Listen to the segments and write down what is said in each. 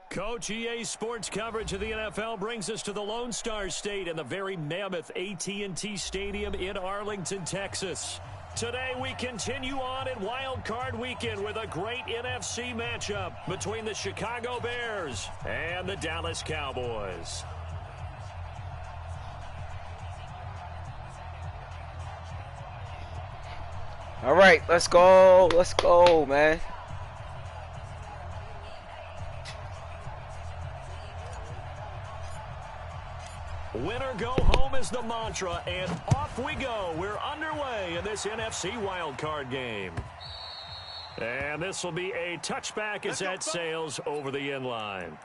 Coach, EA Sports coverage of the NFL brings us to the Lone Star State and the very mammoth AT&T Stadium in Arlington, Texas. Today we continue on in Wild Card Weekend with a great NFC matchup between the Chicago Bears and the Dallas Cowboys. All right, let's go. Let's go, man. Winner go home is the mantra, and off we go. We're underway in this NFC wildcard game. And this will be a touchback as that sails over the end line.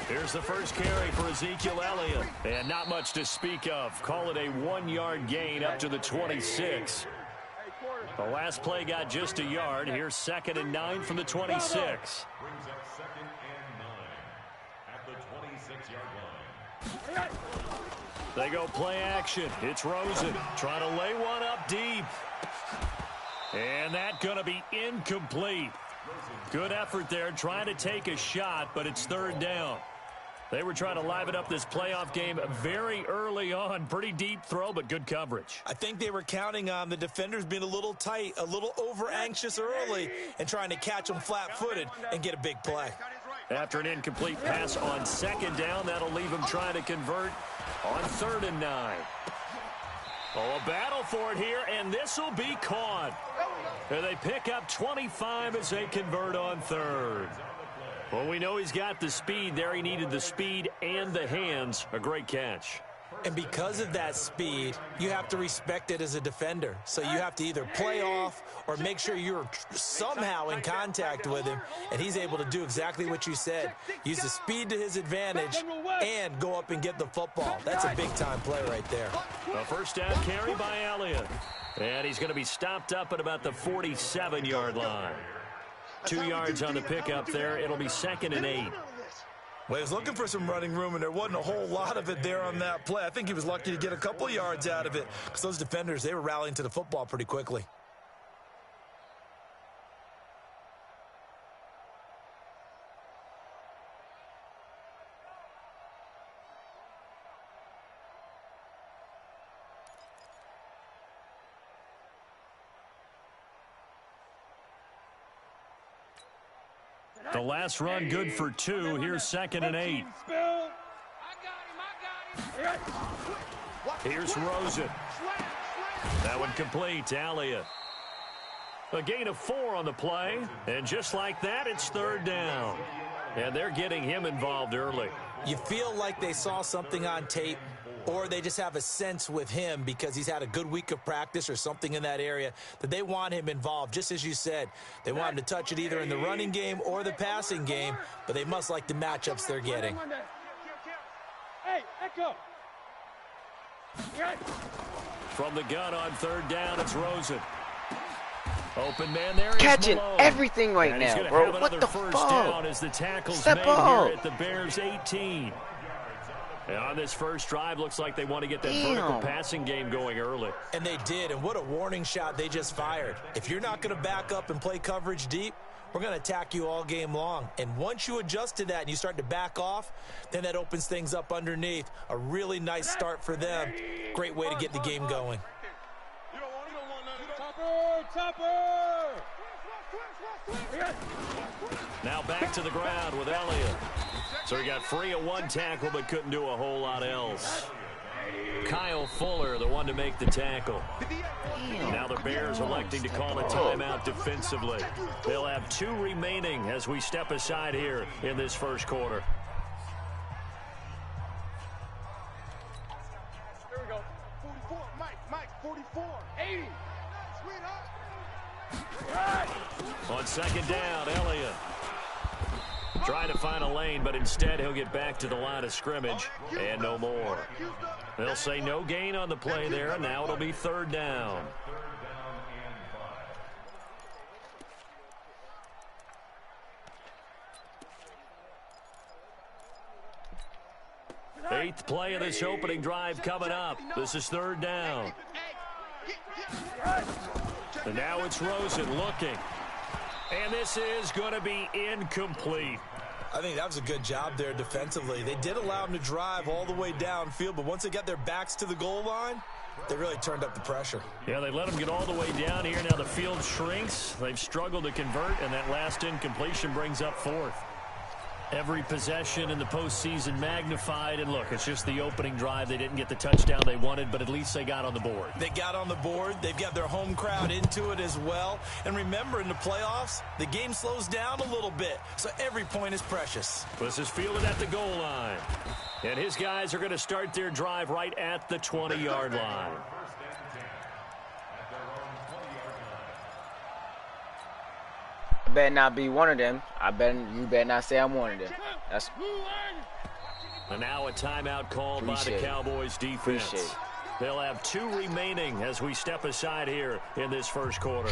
Here's the first carry for Ezekiel Elliott. And not much to speak of. Call it a 1-yard gain up to the 26. The last play got just a yard. Here's 2nd and 9 from the 26. Brings up 2nd and 9 at the 26-yard line. They go play action. It's Rosen trying to lay one up deep. And that's going to be incomplete. Good effort there, trying to take a shot, but it's 3rd down. They were trying to liven up this playoff game very early on. Pretty deep throw, but good coverage. I think they were counting on the defenders being a little tight, a little over-anxious early, and trying to catch them flat-footed and get a big play. After an incomplete pass on 2nd down, that'll leave them trying to convert on 3rd and 9. Oh, a battle for it here, and this will be caught. And they pick up 25 as they convert on 3rd. Well, we know he's got the speed there. He needed the speed and the hands. A great catch. And because of that speed, you have to respect it as a defender. So you have to either play off or make sure you're somehow in contact with him, and he's able to do exactly what you said. Use the speed to his advantage and go up and get the football. That's a big-time play right there. A first down carry by Elliott. And he's going to be stopped up at about the 47-yard line. 2 yards on the pickup there. It'll be 2nd and 8. Well, he was looking for some running room, and there wasn't a whole lot of it there on that play. I think he was lucky to get a couple yards out of it because those defenders, they were rallying to the football pretty quickly. The last run good for 2. Here's 2nd and 8. Here's Rosen. That one complete to Elliott. A gain of 4 on the play. And just like that, it's 3rd down. And they're getting him involved early. You feel like they saw something on tape, or they just have a sense with him because he's had a good week of practice or something in that area that they want him involved. Just as you said, they want him to touch it either in the running game or the passing game, but they must like the matchups they're getting. Hey, Echo. From the gun on 3rd down, it's Rosen. Open man there. Catching everything right and now, bro. What the first fuck? Down as the tackle's Step made up. here at the Bears 18. And on this first drive, looks like they want to get that vertical passing game going early. And they did, and what a warning shot they just fired. If you're not going to back up and play coverage deep, we're going to attack you all game long. And once you adjust to that and you start to back off, then that opens things up underneath. A really nice start for them. Great way to get the game going. Topper! Now back to the ground with Elliott. So he got free of 1 tackle but couldn't do a whole lot else. Kyle Fuller, the one to make the tackle. Now the Bears electing to call a timeout defensively. They'll have 2 remaining as we step aside here in this first quarter. There we go. 44, Mike, 44, 80. On 2nd down, Elliott. Trying to find a lane, but instead he'll get back to the line of scrimmage and no more. They'll say no gain on the play there, and now it'll be third down. Eighth play of this opening drive coming up. This is third down. And now it's Rosen looking. And this is going to be incomplete. I think that was a good job there defensively. They did allow them to drive all the way downfield, but once they got their backs to the goal line, they really turned up the pressure. Yeah, they let them get all the way down here. Now the field shrinks. They've struggled to convert, and that last incompletion brings up fourth. Every possession in the postseason magnified, and look, it's just the opening drive. They didn't get the touchdown they wanted, but at least they got on the board. They got on the board. They've got their home crowd into it as well. And remember, in the playoffs, the game slows down a little bit, so every point is precious. This is fielded at the goal line. And his guys are going to start their drive right at the 20-yard line. I better not be one of them. You better not say I'm one of them. That's And now a timeout called by the Cowboys defense. They'll have 2 remaining as we step aside here in this first quarter.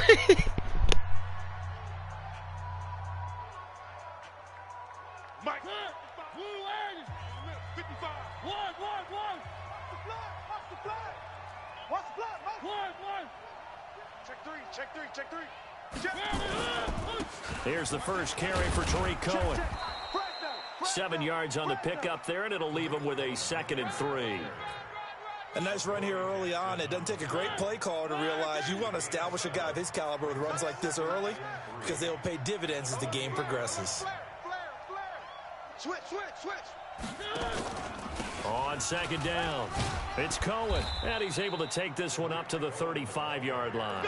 Mike. 55. One. Watch the flag. Watch the flag, Mike. One. Check three. Here's the first carry for Tariq Cohen. 7 yards on the pickup there, and it'll leave him with a 2nd and 3. A nice run here early on. It doesn't take a great play caller to realize you want to establish a guy of his caliber with runs like this early because they'll pay dividends as the game progresses. Switch. On 2nd down, it's Cohen, and he's able to take this one up to the 35-yard line.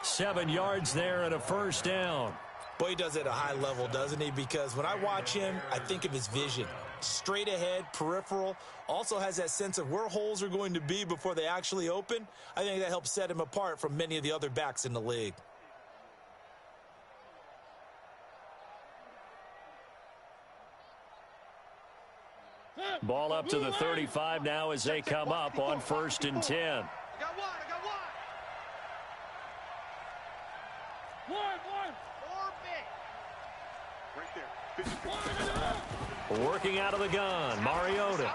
7 yards there and a first down. Boy, he does it at a high level, doesn't he? Because when I watch him, I think of his vision. Straight ahead, peripheral, also has that sense of where holes are going to be before they actually open. I think that helps set him apart from many of the other backs in the league. Ball up to the 35 now as they come up on 1st and 10. I got one. Right there. Working out of the gun, Mariota.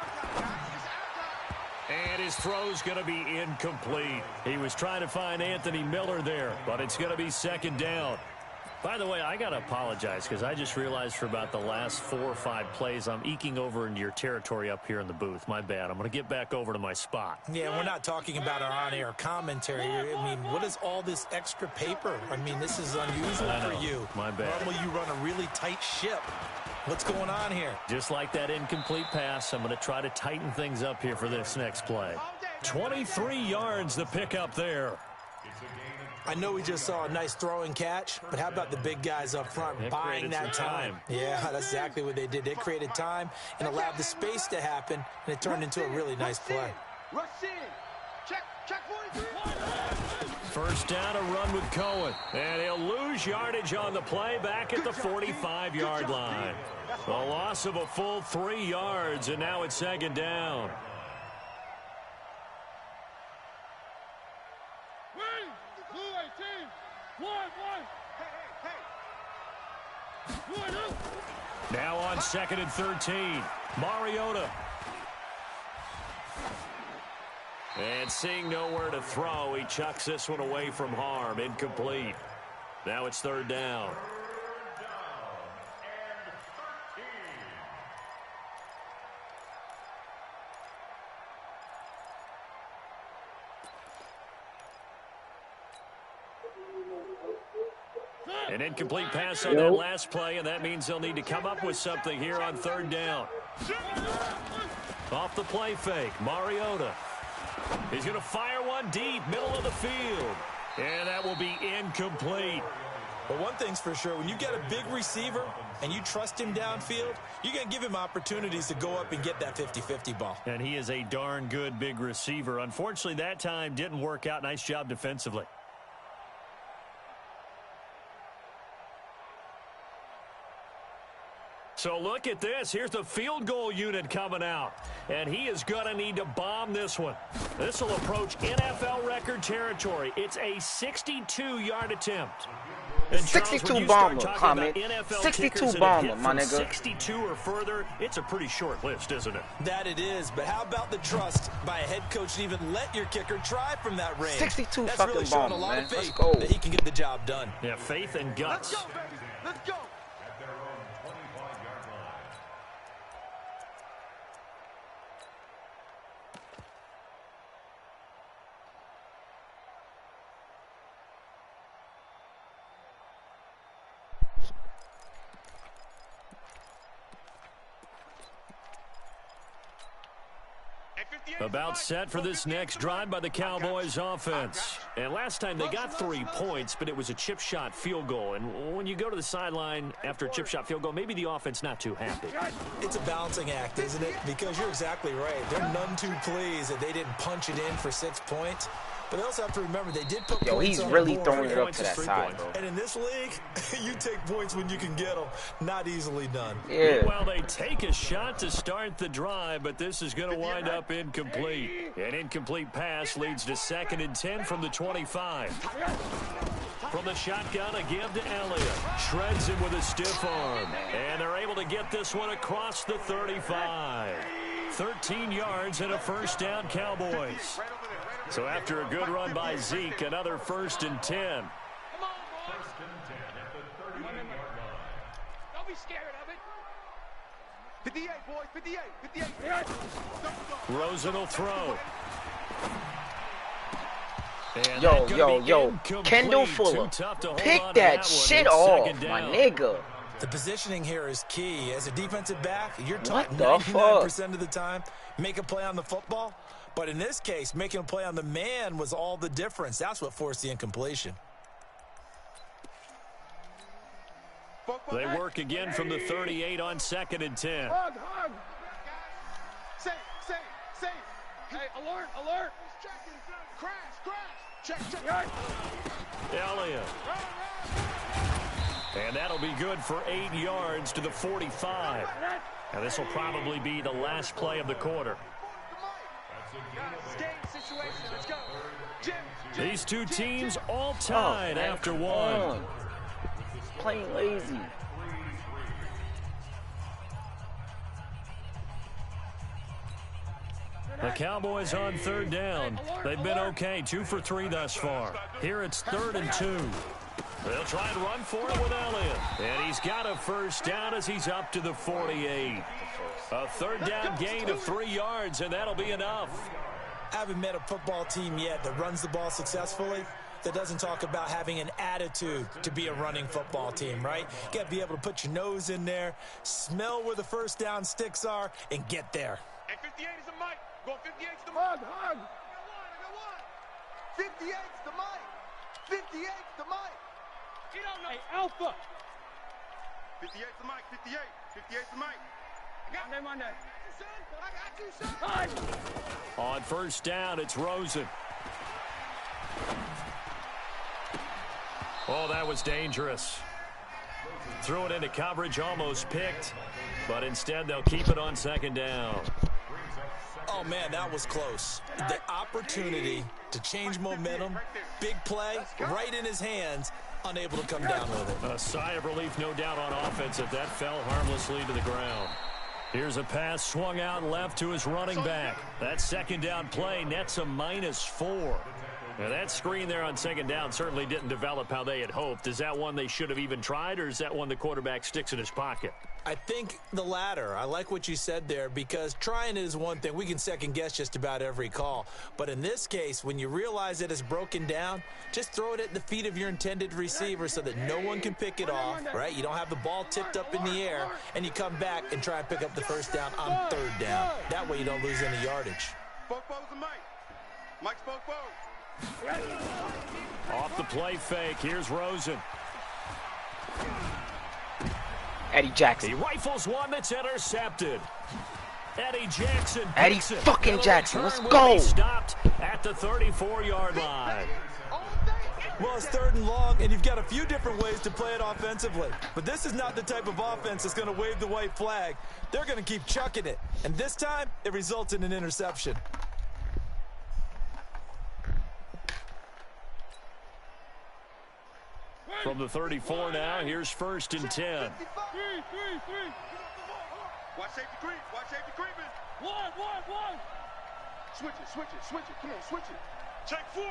And his throw's going to be incomplete. He was trying to find Anthony Miller there, but it's going to be 2nd down. By the way, I got to apologize because I just realized for about the last 4 or 5 plays, I'm eking over into your territory up here in the booth. My bad. I'm going to get back over to my spot. Yeah, we're not talking about our on-air commentary. I mean, what is all this extra paper? I mean, this is unusual for you. My bad. Normally you run a really tight ship. What's going on here? Just like that incomplete pass, I'm going to try to tighten things up here for this next play. 23 yards the pickup there. I know we just saw a nice throwing catch, but how about the big guys up front buying that time? Yeah, that's exactly what they did. They created time and allowed the space to happen, and it turned into a really nice play. Rush in. Check 43. First down, a run with Cohen. And he'll lose yardage on the play back at the 45-yard line. A loss of a full 3 yards, and now it's 2nd down. Now on 2nd and 13, Mariota. And seeing nowhere to throw, he chucks this one away from harm, incomplete. Now it's 3rd down. An incomplete pass on that last play, and that means they'll need to come up with something here on 3rd down. Off the play fake, Mariota. He's going to fire one deep, middle of the field. And that will be incomplete. But one thing's for sure, when you get a big receiver and you trust him downfield, you're going to give him opportunities to go up and get that 50-50 ball. And he is a darn good big receiver. Unfortunately, that time didn't work out. Nice job defensively. So look at this. Here's the field goal unit coming out. And he is going to need to bomb this one. This will approach NFL record territory. It's a 62-yard attempt. And 62 bomber, comment. 62 bomber, my nigga. 62 or further, it's a pretty short list, isn't it? That it is, but how about the trust by a head coach to even let your kicker try from that range? 62 That's fucking really showing bomber, a lot man. of faith Let's go. that he can get the job done. Yeah, faith and guts. Let's go, baby. Let's go. At their own 25-yard line. About set for this next drive by the Cowboys offense. And last time they got 3 points, but it was a chip shot field goal. And when you go to the sideline after a chip shot field goal, maybe the offense not too happy. It's a balancing act, isn't it? Because you're exactly right. They're none too pleased that they didn't punch it in for 6 points. But they also have to remember they did put points he's on really the board. throwing it up to that side, bro. And in this league, you take points when you can get them. Not easily done. Yeah. Well, they take a shot to start the drive, but this is going to wind up incomplete. An incomplete pass leads to 2nd and 10 from the 25. From the shotgun, a give to Elliott. Shreds him with a stiff arm. And they're able to get this one across the 35. 13 yards and a first down, Cowboys. So after a good run by Zeke, another 1st and 10. Come on, boy. 1st and 10 at the 38-yard line. Don't be scared of it. 58, boys. 58. Rosen will throw. And Yo, that's gonna be yo, incomplete. Kendall Too Fuller. tough to hold Pick on to that one. shit It's off, 2nd my down. nigga. The positioning here is key. As a defensive back, you're What taught the 99% of the time, make a play on the football. But in this case, making a play on the man was all the difference. That's what forced the incompletion. They work again from the 38 on 2nd and 10. Hug. Safe. Hey, alert. Crash. Check. Elliott. And that'll be good for 8 yards to the 45. Now this will probably be the last play of the quarter. Let's go. Jim. These two teams all tied after one. Playing lazy. The Cowboys on 3rd down. They've been okay, 2 for 3 thus far. Here it's 3rd and 2. They'll try and run for it with Elliott. And he's got a first down as he's up to the 48. A 3rd down gain of 3 yards, and that'll be enough. I haven't met a football team yet that runs the ball successfully that doesn't talk about having an attitude to be a running football team, right? You got to be able to put your nose in there, smell where the first down sticks are, and get there. Hey, 58 is the mic. Go 58's the mic. Hug. I got one. 58's the mic. 58's the mic. You don't know. Hey, Alpha. 58's the mic. 58's the mic. I got him on that. I got you, son. On 1st down, it's Rosen. Oh, that was dangerous. Threw it into coverage, almost picked, but instead they'll keep it on 2nd down. Oh, man, that was close. The opportunity to change momentum, big play, right in his hands, unable to come down with it. A sigh of relief, no doubt, on offense if that fell harmlessly to the ground. Here's a pass swung out left to his running back. That 2nd down play nets a -4. Now that screen there on 2nd down certainly didn't develop how they had hoped. Is that one they should have even tried, or is that one the quarterback sticks in his pocket? I think the latter. I like what you said there, because trying it is one thing. We can second guess just about every call. But in this case, when you realize that it's broken down, just throw it at the feet of your intended receiver so that no one can pick it off, right? You don't have the ball tipped up in the air, and you come back and try and pick up the first down on 3rd down. That way you don't lose any yardage. Fofo's the mic. Mike's Fofo. Off the play fake, here's Rosen. Eddie Jackson. He rifles one that's intercepted. Eddie Jackson. Eddie fucking Jackson. Let's go. Stopped at the 34-yard line. Well, it's 3rd and long, and you've got a few different ways to play it offensively. But this is not the type of offense that's going to wave the white flag. They're going to keep chucking it. And this time, it results in an interception. From the 34 now, here's 1st and 10. Watch safety creep. Watch safety creeping. One. Switch it. Come on, switch it. Check 4.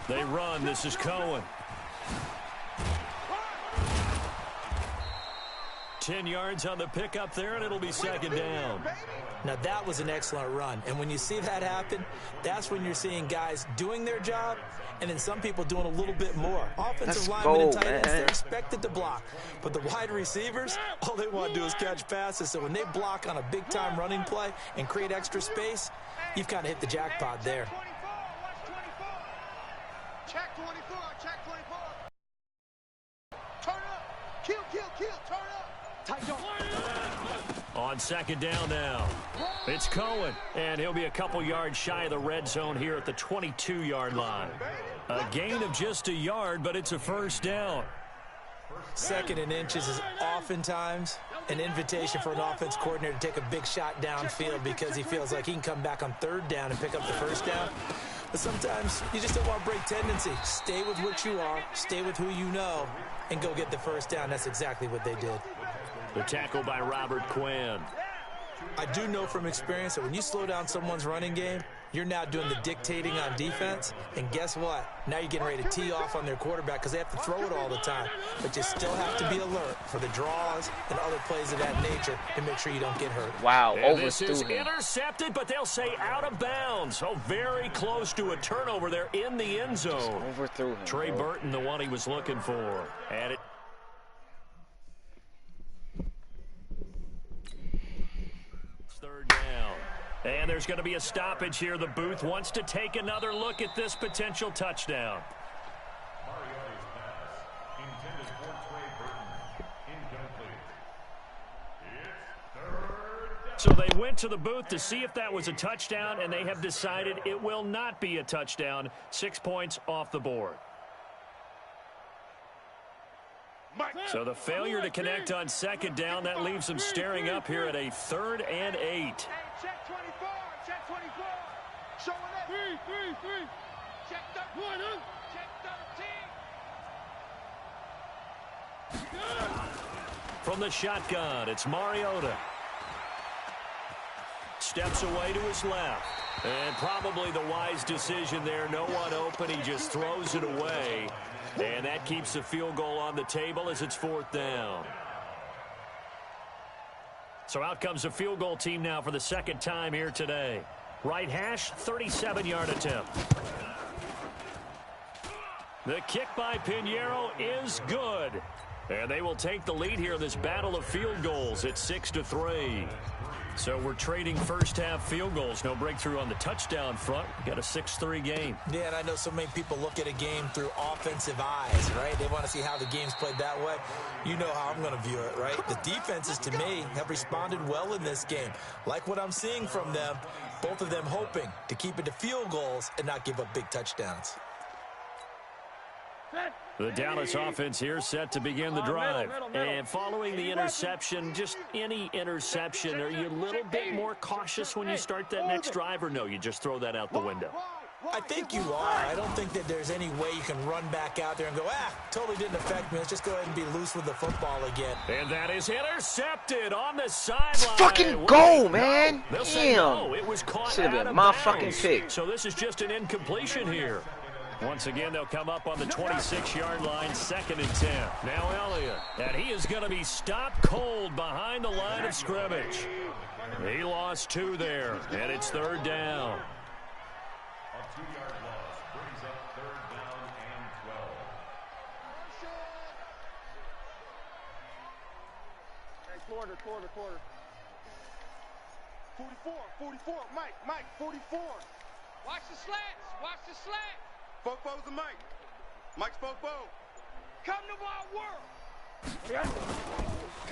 They run. This is Cohen. 10 yards on the pickup there, and it'll be 2nd down. Now, that was an excellent run. And when you see that happen, that's when you're seeing guys doing their job and then some people doing a little bit more. Offensive linemen and tight ends, they're expected to block. But the wide receivers, all they want to do is catch passes. So when they block on a big-time running play and create extra space, you've kind of hit the jackpot there. Check 24. Turn up. Kill. Turn up. Tight zone. On 2nd down now, it's Cohen, and he'll be a couple yards shy of the red zone here at the 22-yard line. A gain of just a yard, but it's a 1st down. 2nd and inches is oftentimes an invitation for an offense coordinator to take a big shot downfield because he feels like he can come back on 3rd down and pick up the 1st down. But sometimes you just don't want to break tendency. Stay with what you are, stay with who you know, and go get the 1st down. That's exactly what they did. The tackle by Robert Quinn. I do know from experience that when you slow down someone's running game, you're now doing the dictating on defense. And guess what? Now you're getting ready to tee off on their quarterback because they have to throw it all the time. But you still have to be alert for the draws and other plays of that nature to make sure you don't get hurt. Wow, and this overthrew is him. Intercepted, but they'll say out of bounds. So very close to a turnover there in the end zone. Overthrew him. Trey Burton, the one he was looking for. And it. And there's going to be a stoppage here. The booth wants to take another look at this potential touchdown. Mariota's pass intended for Trey Burton. Incomplete. It's 3rd down. So they went to the booth to see if that was a touchdown, and they have decided it will not be a touchdown. 6 points off the board. So the failure to connect on 2nd down, that leaves them staring up here at a 3rd and 8. Check 24. Showing up. 3. Check 13. Check 13. From the shotgun, it's Mariota. Steps away to his left. And probably the wise decision there. No one open. He just throws it away. And that keeps the field goal on the table as it's 4th down. So out comes the field goal team now for the 2nd time here today. Right hash, 37-yard attempt. The kick by Pinheiro is good. And they will take the lead here in this battle of field goals at 6-3. So we're trading first-half field goals. No breakthrough on the touchdown front. We got a 6-3 game. Yeah, and I know so many people look at a game through offensive eyes, right? They want to see how the game's played that way. You know how I'm going to view it, right? The defenses, to me, have responded well in this game. Like what I'm seeing from them, both of them hoping to keep it to field goals and not give up big touchdowns. The Dallas offense here set to begin the drive. And following the interception, just any interception, are you a little bit more cautious when you start that next drive, or no, you just throw that out the window? I think you are. I don't think that there's any way you can run back out there and go, totally didn't affect me. Let's just go ahead and be loose with the football again. And that is intercepted on the sideline. Let's fucking go, man. Damn. No, it was caught should have out been of my bounds. fucking pick. So this is just an incompletion here. Once again, they'll come up on the 26-yard line, 2nd and 10. Now Elliott, and he is going to be stopped cold behind the line of scrimmage. He lost 2 there, and it's 3rd down. A 2-yard loss brings up 3rd down and 12. Hey, quarter. 44. Mike, 44. Watch the slats. Fofo's the Mike. Mike's Fofo. Come to our world.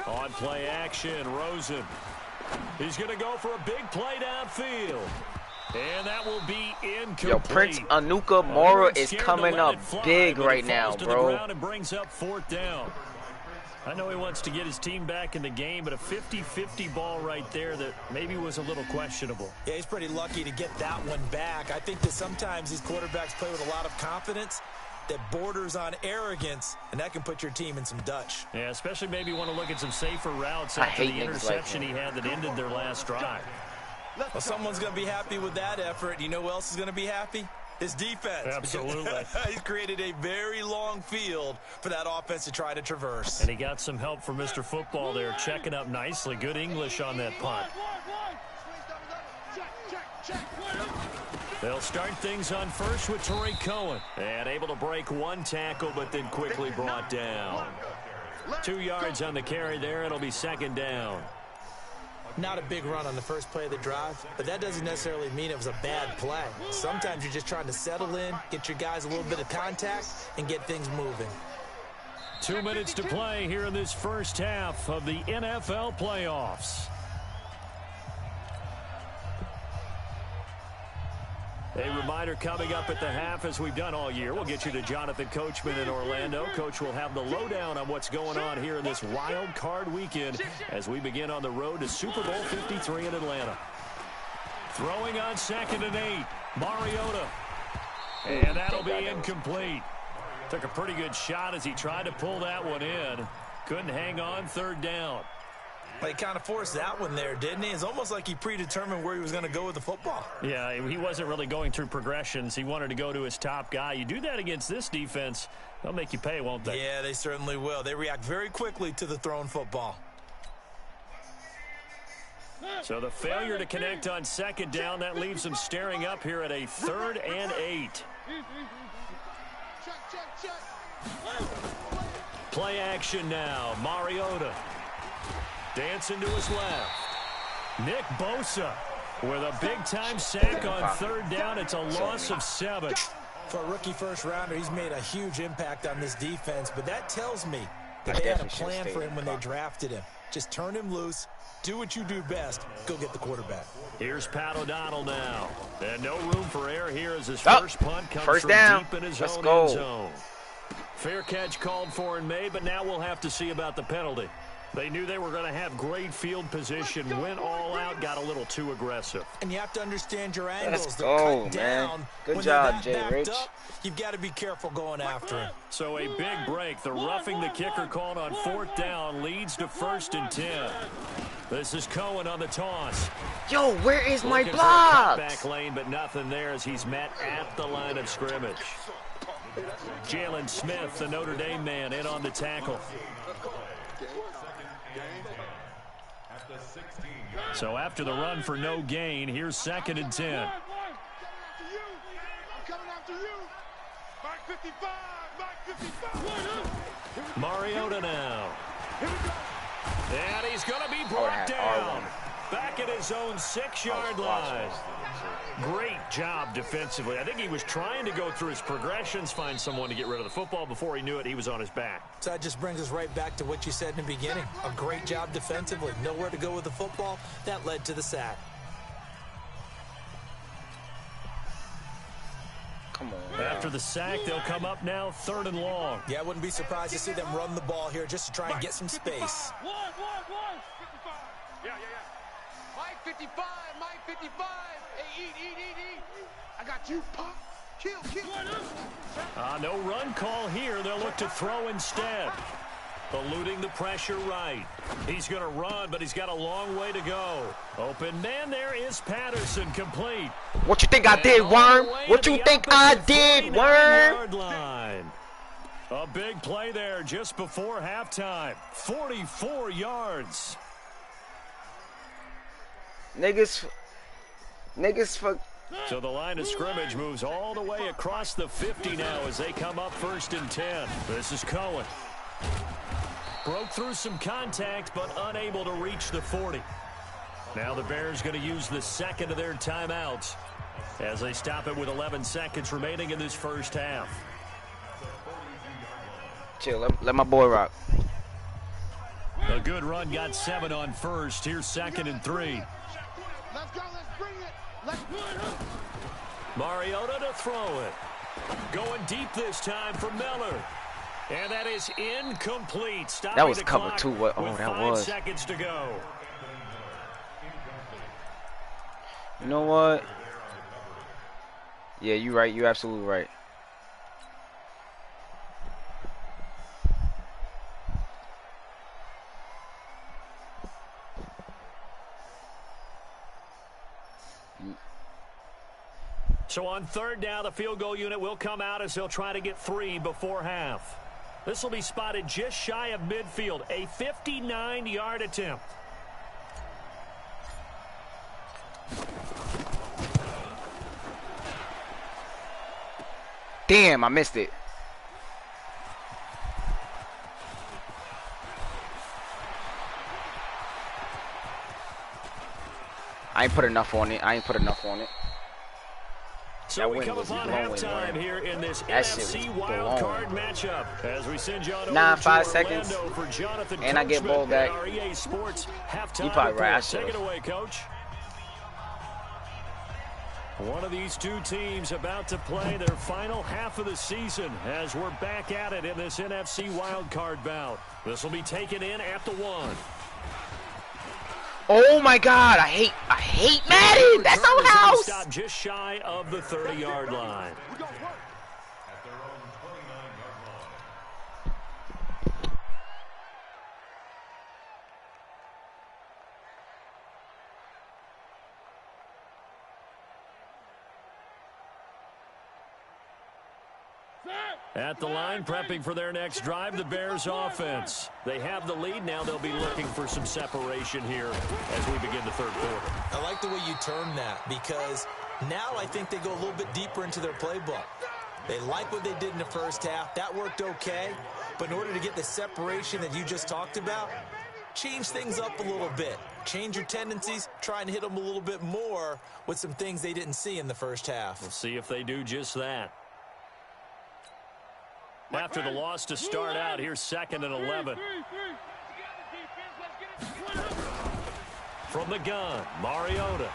On play action, Rosen. He's going to go for a big play downfield. And that will be incomplete. Yo, Prince Anuka Mora is coming up big right now, bro. And brings up 4th down. I know he wants to get his team back in the game, but a 50-50 ball right there that maybe was a little questionable. Yeah, he's pretty lucky to get that one back. I think that sometimes these quarterbacks play with a lot of confidence that borders on arrogance, and that can put your team in some Dutch. Yeah, especially maybe want to look at some safer routes after the interception he had that ended their last drive. Well, someone's going to be happy with that effort. You know who else is going to be happy? His defense. Absolutely. He's created a very long field for that offense to try to traverse. And he got some help from Mr. Football there, checking up nicely. Good English on that punt. They'll start things on first with Tariq Cohen. And able to break one tackle, but then quickly brought down. 2 yards on the carry there. It'll be 2nd down. Not a big run on the first play of the drive, but that doesn't necessarily mean it was a bad play. Sometimes you're just trying to settle in, get your guys a little bit of contact, and get things moving. 2 minutes to play here in this first half of the NFL playoffs. A reminder coming up at the half, as we've done all year. We'll get you to Jonathan Coachman in Orlando. Coach will have the lowdown on what's going on here in this wild card weekend as we begin on the road to Super Bowl 53 in Atlanta. Throwing on 2nd and 8. Mariota. And that'll be incomplete. Took a pretty good shot as he tried to pull that one in. Couldn't hang on 3rd down. Well, he kind of forced that one there, didn't he? It's almost like he predetermined where he was going to go with the football. Yeah, he wasn't really going through progressions. He wanted to go to his top guy. You do that against this defense, they'll make you pay, won't they? Yeah, they certainly will. They react very quickly to the thrown football. So the failure to connect on 2nd down, that leaves them staring up here at a 3rd and 8. Play action now. Mariota. Dancing to his left. Nick Bosa with a big-time sack on 3rd down. It's a loss of 7. For a rookie first-rounder, he's made a huge impact on this defense, but that tells me that they had a plan for him when they drafted him. Just turn him loose, do what you do best, go get the quarterback. Here's Pat O'Donnell now. And no room for error here as his first punt comes first from down. deep in his Let's own go. end zone. Fair catch called for and made, but now we'll have to see about the penalty. They knew they were going to have great field position, went all out, got a little too aggressive. And you have to understand your angles. Let's They're go, cut man. down. Good When job, they're that Jay Rich. backed up, you've got to be careful going after him. So a big break. The roughing the kicker called on 4th down leads to 1st and 10. This is Cohen on the toss. Yo, where is my Looking for a block? cutback lane, but nothing there as he's met at the line of scrimmage. Jalen Smith, the Notre Dame man, in on the tackle. So after the run for no gain, here's 2nd and 10. Mariota now. And he's going to be brought down. Back at his own 6-yard line. Great job defensively. I think he was trying to go through his progressions, find someone to get rid of the football. Before he knew it, he was on his back. So that just brings us right back to what you said in the beginning. A great job defensively. Nowhere to go with the football. That led to the sack. Come on. After the sack, they'll come up now 3rd and long. Yeah, I wouldn't be surprised to see them run the ball here just to try and get some space. Mike 55, Mike 55. Hey, eat. I got you, Pop. Kill. No run call here. They'll look to throw instead. Eluding the pressure right. He's going to run, but he's got a long way to go. Open man there is Patterson, complete. What you think I did, Worm? What you think I did, Worm? 49-yard line. A big play there just before halftime. 44 yards. Niggas for... So the line of scrimmage moves all the way across the 50 now as they come up 1st and 10. This is Cohen. Broke through some contact, but unable to reach the 40. Now the Bears going to use the 2nd of their timeouts as they stop it with 11 seconds remaining in this first half. Chill, let my boy rock. A good run got 7 on first. Here's 2nd and 3. Let's go, let's bring it. Mariota to throw it. Going deep this time for Miller. And that is incomplete. Stopping that was the cover clock 2. What? Oh, with that 5 was. seconds to go. You know what? Yeah, you're right. You're absolutely right. So on third down, the field goal unit will come out as they'll try to get 3 before half. This will be spotted just shy of midfield, a 59-yard attempt. Damn, I missed it. I ain't put enough on it. So we come upon halftime here in this NFC wildcard matchup. As we send you on over 5 to seconds, Orlando for Jonathan and I get ball Coachman back. at our EA Sports halftime You probably right. I report. should've. Take it away, Coach. One of these two teams about to play their final half of the season as we're back at it in this NFC wildcard bout. This will be taken in at the 1. Oh my God! I hate Madden. That's our house. Stop just shy of the 30-yard line. At the line, prepping for their next drive, the Bears offense. They have the lead. Now they'll be looking for some separation here as we begin the third quarter. I like the way you term that because now I think they go a little bit deeper into their playbook. They like what they did in the first half. That worked okay. But in order to get the separation that you just talked about, change things up a little bit. Change your tendencies. Try and hit them a little bit more with some things they didn't see in the first half. We'll see if they do just that. After the loss to start out, here's 2nd and 11. From the gun, Mariota.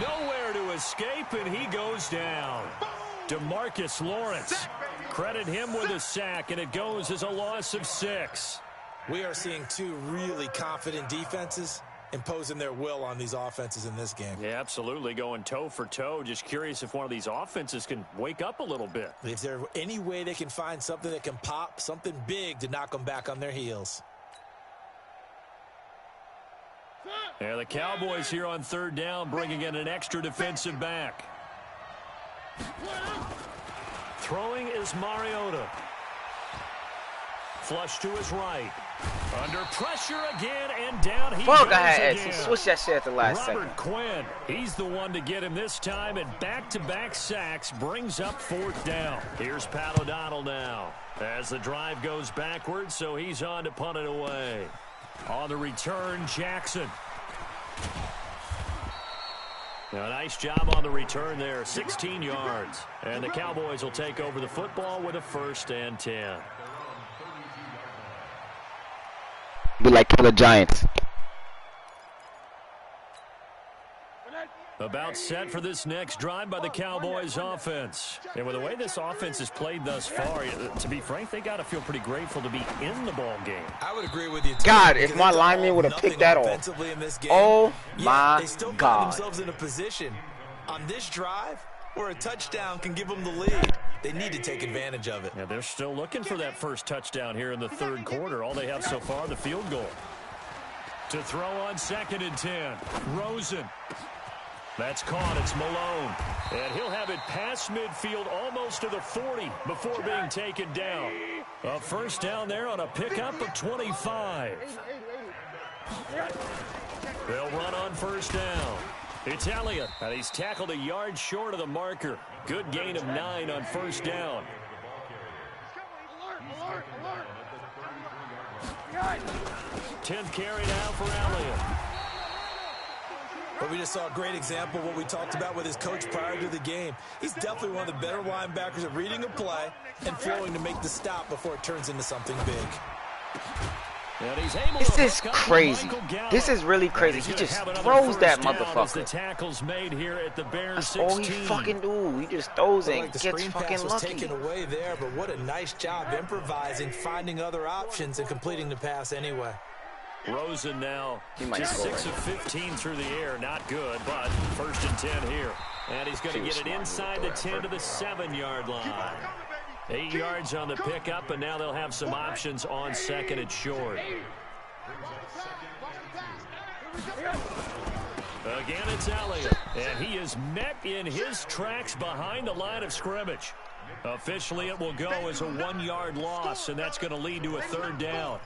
Nowhere to escape, and he goes down. DeMarcus Lawrence. Credit him with a sack, and it goes as a loss of 6. We are seeing two really confident defenses imposing their will on these offenses in this game. Yeah, absolutely, going toe for toe. Just curious if one of these offenses can wake up a little bit. If there's any way they can find something that can pop, something big to knock them back on their heels. Yeah, the Cowboys here on third down bringing in an extra defensive back. Throwing is Mariota. Flush to his right. Under pressure again, and down he goes again. Switch that shit at the last Robert second. Quinn, he's the one to get him this time, and back-to-back sacks brings up 4th down. Here's Pat O'Donnell now as the drive goes backwards, so he's on to punt it away. On the return, Jackson. Now, a nice job on the return there, 16 yards. And the Cowboys will take over the football with a 1st and 10. Be like Killer Giants. About set for this next drive by the Cowboys offense. And with the way this offense has played thus far, to be frank, they got to feel pretty grateful to be in the ball game. I would agree with you. God, if my lineman would have picked that off. Oh my they still God. find themselves in a position on this drive where a touchdown can give them the lead. They need to take advantage of it. Yeah, they're still looking for that first touchdown here in the third quarter. All they have so far, the field goal. To throw on 2nd and 10. Rosen. That's caught. It's Malone. And he'll have it past midfield almost to the 40 before being taken down. A 1st down there on a pickup of 25. They'll run on 1st down. It's Elliott, and he's tackled a yard short of the marker. Good gain of 9 on 1st down. 10th carry now for Elliott. But we just saw a great example of what we talked about with his coach prior to the game. He's definitely one of the better linebackers at reading a play and flowing to make the stop before it turns into something big. And he's able This to is hook up crazy. Michael Gallup. This is really crazy. He's He gonna just have another throws that first down as motherfucker. the tackle's made here at the Bears That's 16. all he fucking do. He just throws it Like and the gets screen fucking pass was lucky. taken away there, but what a nice job improvising, finding other options, and completing the pass anyway. Rosen now He might just score, 6 right? of 15 through the air. Not good, but 1st and 10 here. And he's going to He was get it smart. inside the 10 to the 7-yard line. 8 yards on the pickup, and now they'll have some options on 2nd and short. Again, it's Elliott, and he is met in his tracks behind the line of scrimmage. Officially, it will go as a 1-yard loss, and that's going to lead to a 3rd down.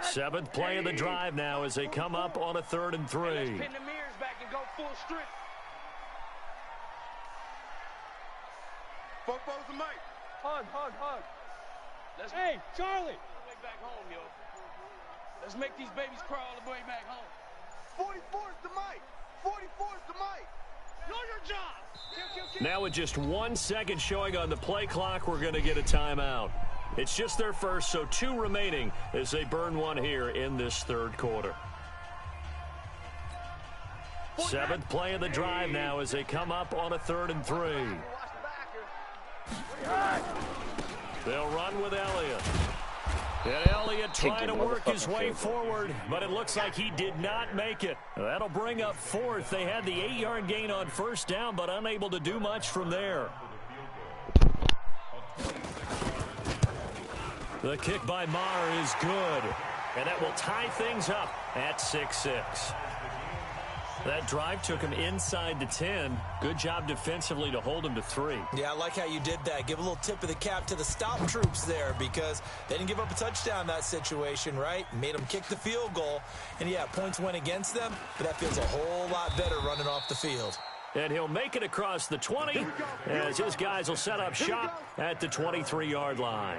Seventh play of the drive now as they come up on a 3rd and 3. Pin the mirrors back and go full strip. Fofos and Mike. Hug. Hey, Charlie. Way back home, yo. Let's make these babies crawl the way back home. 44's the Mike. 44's the Mike. Know your job. Kill. Now with just 1 second showing on the play clock, we're going to get a timeout. It's just their first, so 2 remaining as they burn one here in this 3rd quarter. 7th play of the drive now as they come up on a 3rd and 3. They'll run with Elliott. And Elliott trying to work his way forward, but it looks like he did not make it. That'll bring up 4th. They had the 8-yard gain on 1st down, but unable to do much from there. The kick by Maher is good, and that will tie things up at 6-6. That drive took him inside the 10. Good job defensively to hold him to 3. Yeah, I like how you did that. Give a little tip of the cap to the stop troops there because they didn't give up a touchdown in that situation, right? Made them kick the field goal. And, yeah, points went against them, but that feels a whole lot better running off the field. And he'll make it across the 20 as his guys will set up shop at the 23-yard line.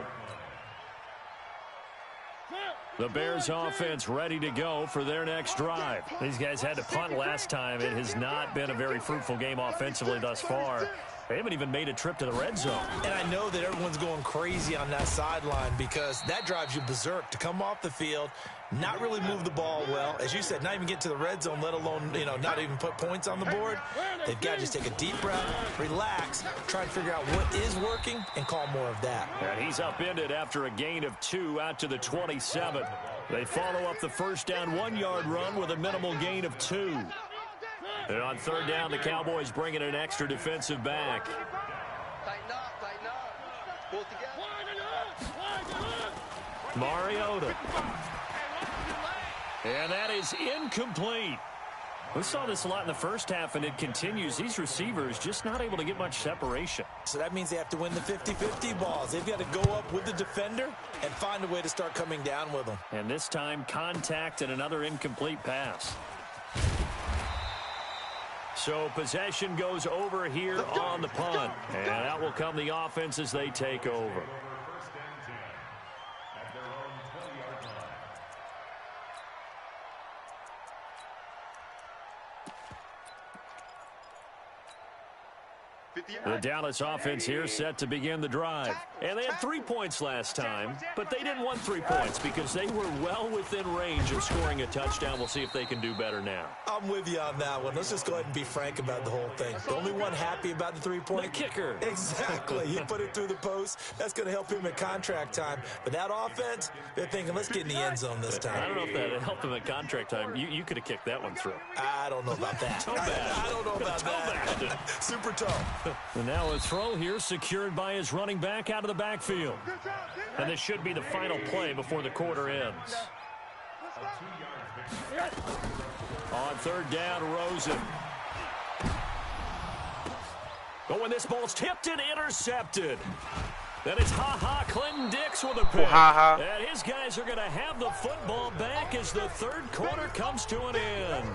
The Bears offense ready to go for their next drive. These guys had to punt last time. It has not been a very fruitful game offensively thus far. They haven't even made a trip to the red zone. And I know that everyone's going crazy on that sideline because that drives you berserk to come off the field, not really move the ball well. As you said, not even get to the red zone, let alone, not even put points on the board. They've got to just take a deep breath, relax, try to figure out what is working, and call more of that. And he's upended after a gain of 2 out to the 27. They follow up the first down 1-yard run with a minimal gain of 2. And on 3rd down, the Cowboys bring in an extra defensive back. Tighten up. Pull it together. Mariota. And that is incomplete. We saw this a lot in the first half, and it continues. These receivers just not able to get much separation. So that means they have to win the 50-50 balls. They've got to go up with the defender and find a way to start coming down with them. And this time, contact and another incomplete pass. So possession goes over here on the punt. And out will come the offense as they take over. The Dallas offense here set to begin the drive. And they had 3 points last time, but they didn't want 3 points because they were well within range of scoring a touchdown. We'll see if they can do better now. I'm with you on that one. Let's just go ahead and be frank about the whole thing. The only one happy about the 3-point. The kicker. Exactly. He put it through the post. That's going to help him at contract time. But that offense, they're thinking, let's get in the end zone this time. I don't know if that helped him at contract time. You could have kicked that one through. I don't know about that. I don't know about that. Super tough. And now a throw here secured by his running back out of the backfield. And this should be the final play before the quarter ends. On 3rd down, Rosen. Oh, and this ball's tipped and intercepted. Then it's Clinton Dix with a pick. And his guys are going to have the football back as the 3rd quarter comes to an end.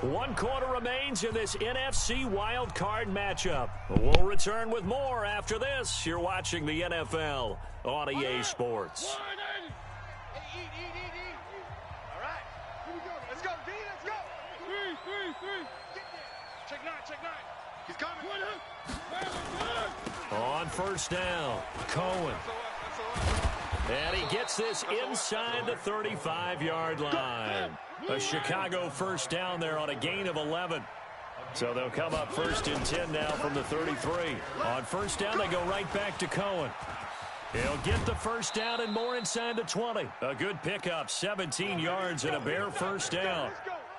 1 quarter remains in this NFC wild card matchup. We'll return with more after this. You're watching the NFL on EA Sports. Eat. All right. Here we go. Let's go, D. Let's go. 3. Check 9. He's coming. On first down, Cohen. And he gets this inside the 35-yard line. A Chicago first down there on a gain of 11. So they'll come up first and 10 now from the 33. On first down, they go right back to Cohen. He'll get the first down and more inside the 20. A good pickup, 17 yards and a bare first down.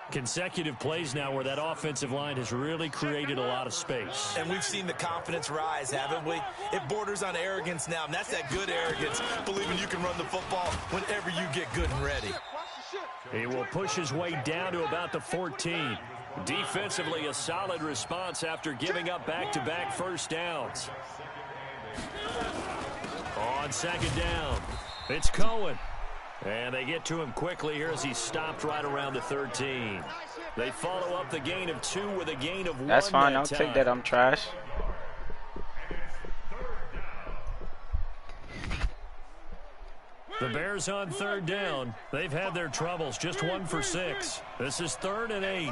Consecutive plays now where that offensive line has really created a lot of space. And we've seen the confidence rise, haven't we? It borders on arrogance now, and that's that good arrogance, believing you can run the football whenever you get good and ready. He will push his way down to about the 14. Defensively, a solid response after giving up back-to-back first downs. On second down, it's Cohen. And they get to him quickly here as he stopped right around the 13. They follow up the gain of 2 with a gain of 1. That's fine. I'll take that. I'm trash. The Bears on third down. They've had their troubles. Just 1 for 6. This is 3rd and 8.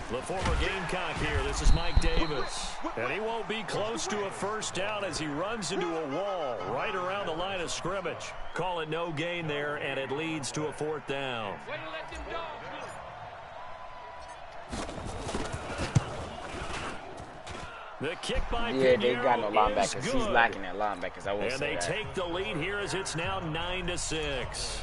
The former Gamecock here. This is Mike Davis. And he won't be close to a first down as he runs into a wall right around the line of scrimmage. Call it no gain there, and it leads to a 4th down. The kick by Yeah, they got no Pinheiro linebackers. is He's good. lacking at linebackers. I will And say they that. take the lead here as it's now 9-6.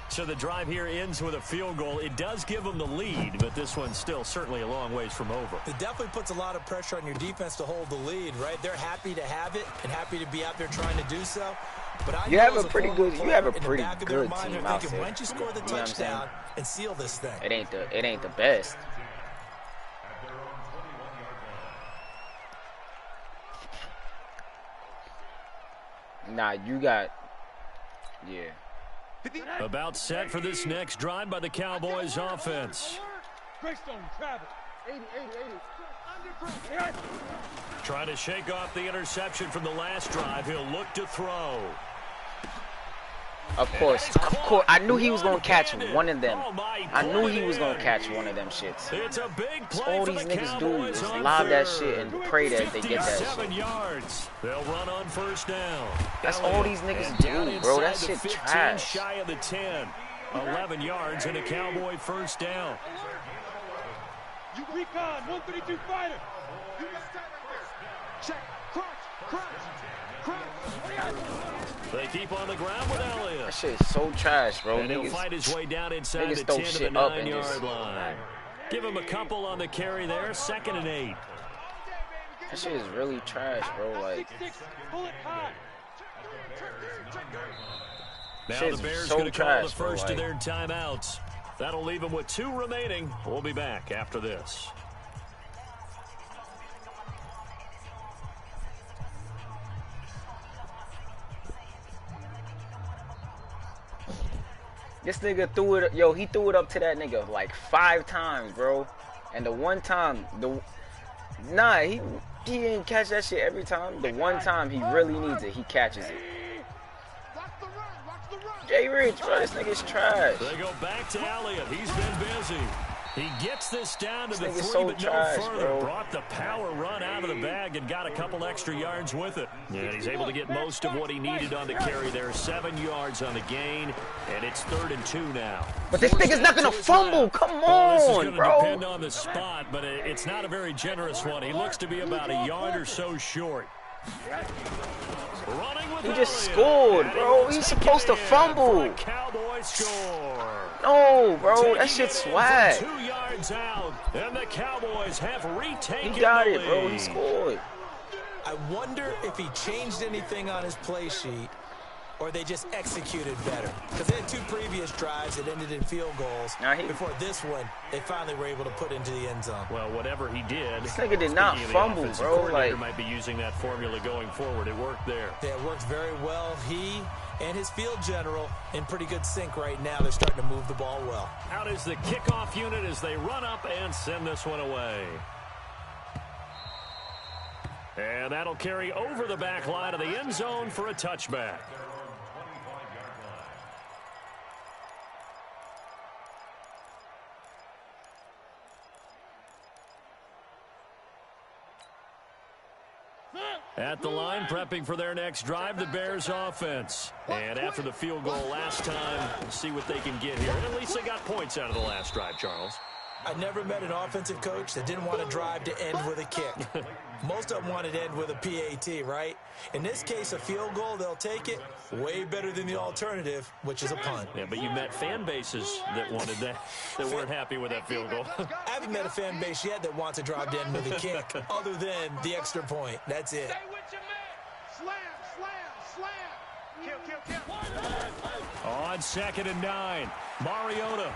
So the drive here ends with a field goal. It does give them the lead, but this one's still certainly a long ways from over. It definitely puts a lot of pressure on your defense to hold the lead, right? They're happy to have it and happy to be out there trying to do so. But You have a pretty good team out thinking, there. why don't you score the You know what I'm saying? touchdown and seal this thing? It ain't the best. Nah, you got, yeah. About set for this next drive by the Cowboys offense. Greystone, travel. 80, 80, 80. Trying to shake off the interception from the last drive. He'll look to throw. Of course. I knew he was going to catch one of them. I knew he was going to catch one of them shits. It's a big That's play all for these the niggas do Cowboys is on lob that third. shit and pray that they get that 57 shit. yards. They'll run on first down. That's all these niggas And down do, bro. That inside the shit 15, trash. shy of the 10. 11 yards and a Cowboy first down. You recon, 132 fighter. You just stand right there. Check. Crunch. They keep on the ground with Elliott. That shit is so trash, bro. And he'll Niggas, fight his way down inside niggas the throw 10 to the shit up and 9-yard just- line. Give him a couple on the carry there. 2nd and 8. that shit is really trash, bro. Like, 6'6", pull it high. Now shit's the Bears so going to call trash, the bro, first like- of their timeouts. That'll leave them with 2 remaining. We'll be back after this. this nigga threw it. Yo, he threw it up to that nigga like 5 times, bro. And the one time, he didn't catch that shit every time. The one time he really needs it, he catches it. Jay Rich, bro, this nigga's trash. They go back to Elliott. He's been busy. He gets this down to the This nigga's 3, so but trash, no further. bro. Brought the power run out of the bag and got a couple extra yards with it. And he's able to get most of what he needed on the carry there. 7 yards on the gain, and it's 3rd and 2 now. But this nigga's not gonna fumble. Come Well, this is on, going to bro. depend on the spot, but it's not a very generous one. He looks to be about a yard or so short. Running with He just Elliott. scored, And bro. he'll He's take supposed it to in fumble. for a Cowboy score. No, bro, Taking that shit's it in from swag. 2 yards out, and the Cowboys have retaken He got the it, bro. He lead. scored. I wonder if he changed anything on his play sheet or they just executed better. Because they had 2 previous drives that ended in field goals. Before this one, they finally were able to put into the end zone. Well, whatever he did, This nigga did not speaking of the fumble, offensive bro, coordinator like- might be using that formula going forward. It worked there. Yeah, it works very well. He and his field general in pretty good sync right now. They're starting to move the ball well. Out is the kickoff unit as they run up and send this one away. And that'll carry over the back line of the end zone for a touchback. At the line, prepping for their next drive, the Bears offense. And after the field goal last time, we'll see what they can get here. And at least they got points out of the last drive, Charles. I never met an offensive coach that didn't want to drive to end with a kick. Most of them wanted to end with a PAT, right? In this case, a field goal, they'll take it. Way better than the alternative, which is a punt. Yeah, but you met fan bases that wanted that, that weren't happy with that field goal. I haven't met a fan base yet that wants to drive to end with a kick, other than the extra point. That's it. Slam, slam, slam. Kill. On 2nd and 9, Mariota.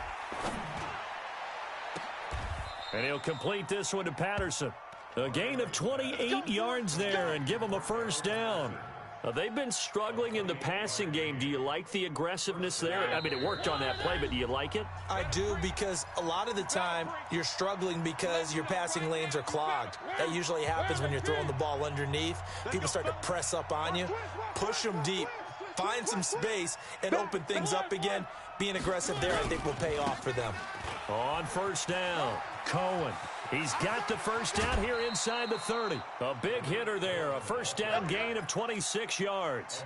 And he'll complete this one to Patterson. A gain of 28 yards there and give them a first down. They've been struggling in the passing game. Do you like the aggressiveness there? I mean, it worked on that play, but do you like it? I do, because a lot of the time you're struggling because your passing lanes are clogged. That usually happens when you're throwing the ball underneath. People start to press up on you. Push them deep. Find some space and open things up again. Being aggressive there, I think, will pay off for them. On first down, Cohen. He's got the first down here inside the 30. A big hitter there. A first down gain of 26 yards.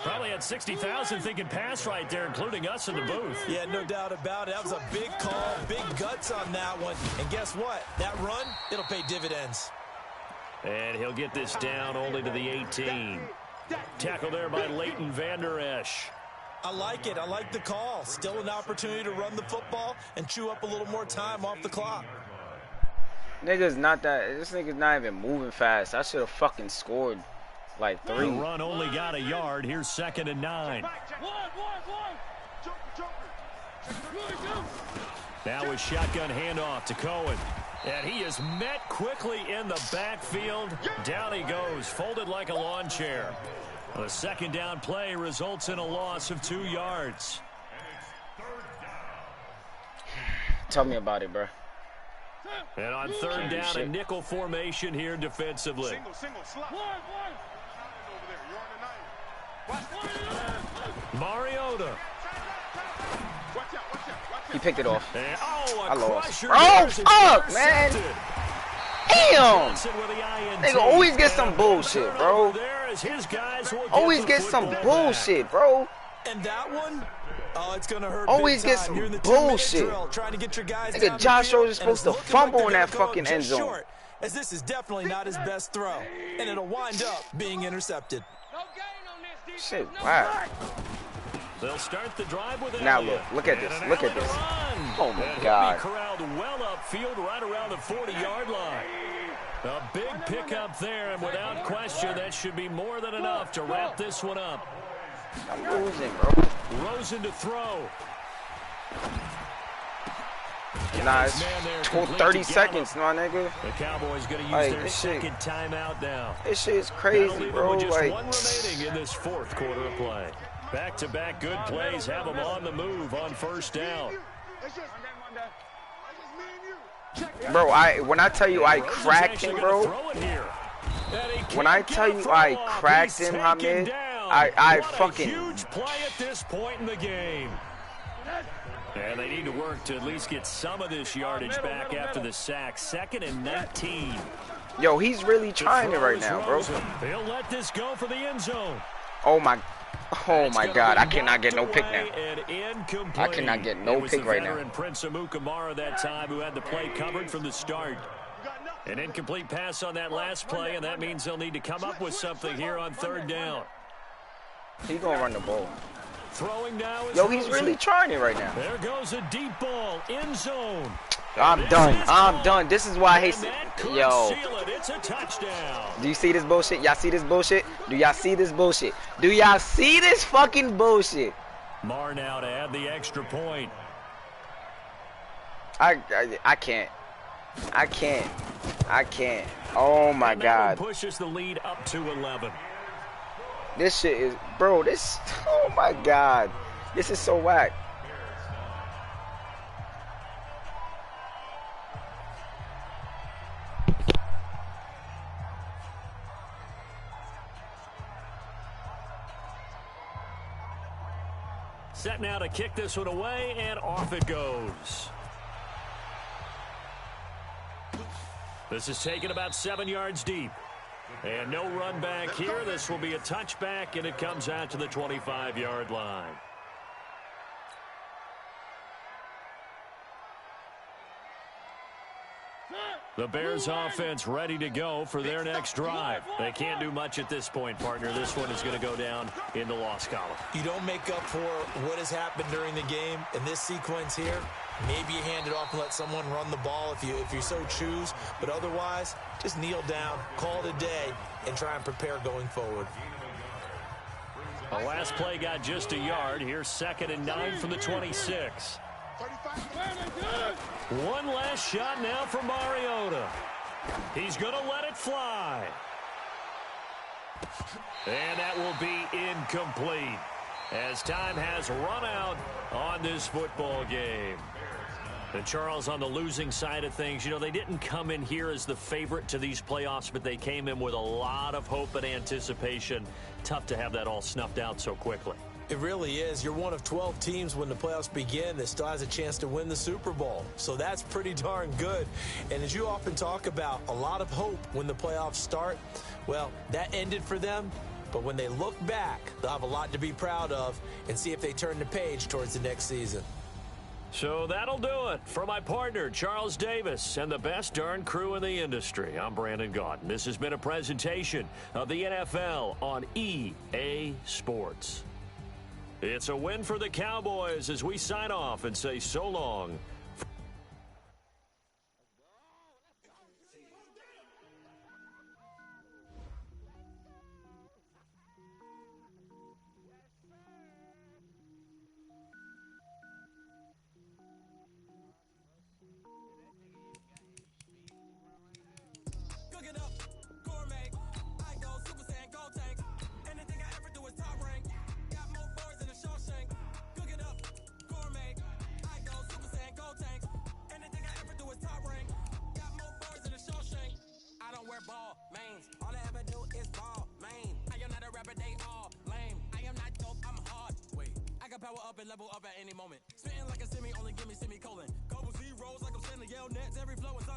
Probably had 60,000 thinking pass right there, including us in the booth. Yeah, no doubt about it. That was a big call, big guts on that one. And guess what? That run, it'll pay dividends. And he'll get this down only to the 18. Tackle there by Leighton Vander Esch. I like it. I like the call. Still an opportunity to run the football and chew up a little more time off the clock. This nigga's not even moving fast. I should have fucking scored like 3. The run only got a yard. Here's 2nd and 9. Now a shotgun handoff to Cohen. And he is met quickly in the backfield. Down he goes, folded like a lawn chair. The second down play results in a loss of 2 yards. Tell me about it, bro. And on 3rd down, a nickel formation here defensively. Mariota. He picked it off. And, I lost. crusher. Oh, fuck, man. Damn. Nigga always get some bullshit, bro. Always get some bullshit, bro. And that one, oh, it's going to hurt. Always get some bullshit. Trying to get your guys Nigga, Josh Rose is supposed to fumble in that fucking end zone. Short, as this is definitely not his best throw, and it'll wind up being intercepted. Shit, wow. They'll start the drive with Now look at this. Look at this. Oh my God. Corralled well upfield right around the 40-yard line. A big pickup there, and without question, that should be more than enough to wrap this one up. I'm losing, bro. Rosen to throw. Nah, it's 30 seconds, my nigga. The Cowboys going to use Like, their second timeout now. This shit is crazy, bro. With just Like, one remaining in this 4th quarter of play. Back-to-back good plays have them on the move on first down. bro, when I tell you I cracked him, bro. When I tell you I cracked him, Hamid, I fucking. Huge play at this point in the game. And they need to work to at least get some of this yardage back after the sack. 2nd and 19. Yo, he's really trying it right now, bro. They'll let this go for the end zone. Oh my God, I cannot get no pick now. I cannot get no pick right now. Prince Amukamara that time who had the play covered from the start. An incomplete pass on that last play, and that means they'll need to come up with something here on 3rd down. He's gonna run the ball. Throwing now is Yo, he's really trying it right now. There goes a deep ball, end zone. I'm done. This is why I hate it. Yo. It's a touchdown. Do you see this bullshit? Y'all see this bullshit? Do y'all see this bullshit? Do y'all see this fucking bullshit? Marr now to add the extra point. I can't. I can't. Oh my God. Pushes the lead up to 11. This shit is, bro, this, oh my God. This is so whack. Set now to kick this one away, and off it goes. This is taken about 7 yards deep. And no run back here. This will be a touchback, and it comes out to the 25-yard line. The Bears offense ready to go for their next drive. They can't do much at this point, partner. This one is going to go down in the loss column. You don't make up for what has happened during the game in this sequence here. Maybe you hand it off and let someone run the ball if you so choose. But otherwise, just kneel down, call it a day, and try and prepare going forward. The last play got just a yard. Here's 2nd and 9 from the 26. One last shot now for Mariota. He's going to let it fly. And that will be incomplete as time has run out on this football game. And Charles, on the losing side of things, you know, they didn't come in here as the favorite to these playoffs, but they came in with a lot of hope and anticipation. Tough to have that all snuffed out so quickly. It really is. You're one of 12 teams when the playoffs begin that still has a chance to win the Super Bowl. So that's pretty darn good. And as you often talk about, a lot of hope when the playoffs start. Well, that ended for them. But when they look back, they'll have a lot to be proud of and see if they turn the page towards the next season. So that'll do it for my partner, Charles Davis, and the best darn crew in the industry. I'm Brandon Gaudin. This has been a presentation of the NFL on EA Sports. It's a win for the Cowboys as we sign off and say so long. Power up and level up at any moment. Spitting like a semi, only give me semicolon. Couple zeros like I'm sending yell nets. Every flow is